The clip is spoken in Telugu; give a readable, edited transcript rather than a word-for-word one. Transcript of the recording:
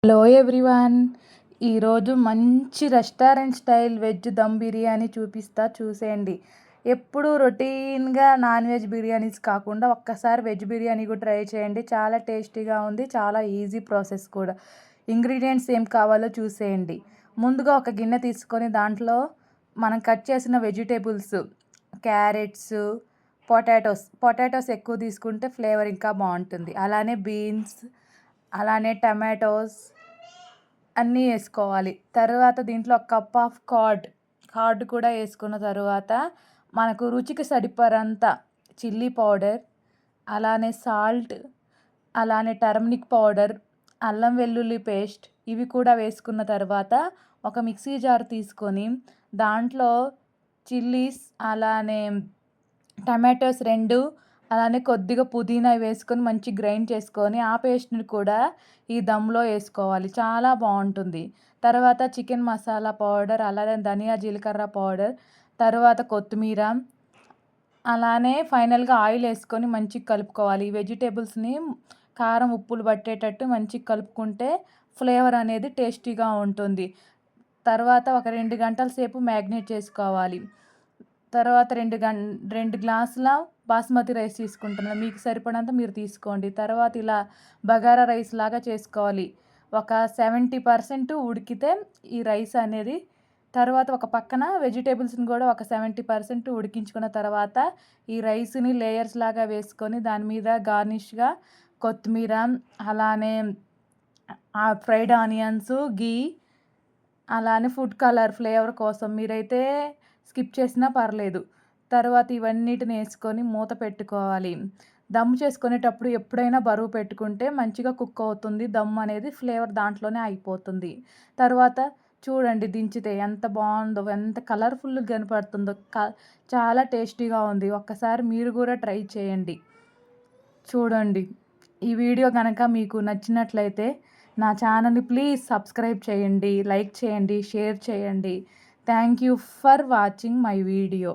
Hello everyone. ఈరోజు మంచి restaurant style veg dum biryani చూసేయండి. ఎప్పుడు రొటీన్గా నాన్ వెజ్ బిర్యానీస్ కాకుండా ఒక్కసారి వెజ్ బిర్యానీ కూడా ట్రై చేయండి. చాలా టేస్టీగా ఉంది, చాలా ఈజీ ప్రాసెస్ కూడా. ఇంగ్రీడియంట్స్ ఏం కావాలో చూసేయండి. ముందుగా ఒక గిన్నె తీసుకొని దాంట్లో మనం కట్ చేసిన వెజిటేబుల్స్, క్యారెట్స్, పొటాటోస్ ఎక్కువ తీసుకుంటే ఫ్లేవర్ ఇంకా బాగుంటుంది. అలానే బీన్స్, అలానే టమాటోస్ అన్నీ వేసుకోవాలి. తర్వాత దీంట్లో ఒక కప్ ఆఫ్ కర్డ్ కూడా వేసుకున్న తర్వాత మనకు రుచికి సరిపడంత చిల్లీ పౌడర్, అలానే సాల్ట్, అలానే టర్మరిక్ పౌడర్, అల్లం వెల్లుల్లి పేస్ట్ ఇవి కూడా వేసుకున్న తర్వాత ఒక మిక్సీ జార్ తీసుకొని దాంట్లో చిల్లీస్, అలానే టమాటోస్ 2, అలానే కొద్దిగా పుదీనా వేసుకొని మంచి గ్రైండ్ చేసుకొని ఆ పేస్ట్ని కూడా ఈ దమ్లో వేసుకోవాలి. చాలా బాగుంటుంది. తర్వాత చికెన్ మసాలా పౌడర్, అలానే ధనియా జీలకర్ర పౌడర్, తర్వాత కొత్తిమీర, అలానే ఫైనల్గా ఆయిల్ వేసుకొని మంచిగా కలుపుకోవాలి. ఈ వెజిటేబుల్స్ని కారం ఉప్పులు పట్టేటట్టు మంచిగా కలుపుకుంటే ఫ్లేవర్ అనేది టేస్టీగా ఉంటుంది. తర్వాత ఒక 2 గంటల సేపు మ్యాగ్నేట్ చేసుకోవాలి. తర్వాత 2 గ్లాసుల బాస్మతి రైస్ తీసుకుంటున్నాను. మీకు సరిపడంత మీరు తీసుకోండి. తర్వాత ఇలా బగారా రైస్ లాగా చేసుకోవాలి. ఒక 70% ఉడికితే ఈ రైస్ అనేది, తర్వాత ఒక పక్కన వెజిటేబుల్స్ని కూడా ఒక 70% ఉడికించుకున్న తర్వాత ఈ రైస్ని లేయర్స్ లాగా వేసుకొని దాని మీద గార్నిష్గా కొత్తిమీర, అలానే ఫ్రైడ్ ఆనియన్స్, గీ, అలానే ఫుడ్ కలర్ ఫ్లేవర్ కోసం మీరైతే స్కిప్ చేసినా పర్లేదు. తర్వాత ఇవన్నిటిని వేసుకొని మూత పెట్టుకోవాలి. దమ్ చేసుకునేటప్పుడు ఎప్పుడైనా బరువు పెట్టుకుంటే మంచిగా కుక్ అవుతుంది. దమ్ అనేది ఫ్లేవర్ దాంట్లోనే అయిపోతుంది. తర్వాత చూడండి, దించితే ఎంత బాగుందో, ఎంత కలర్ఫుల్గా కనపడుతుందో. చాలా టేస్టీగా ఉంది. ఒక్కసారి మీరు కూడా ట్రై చేయండి. చూడండి, ఈ వీడియో కనుక మీకు నచ్చినట్లయితే నా ఛానల్ని ప్లీజ్ సబ్స్క్రైబ్ చేయండి, లైక్ చేయండి, షేర్ చేయండి. Thank you for watching my video.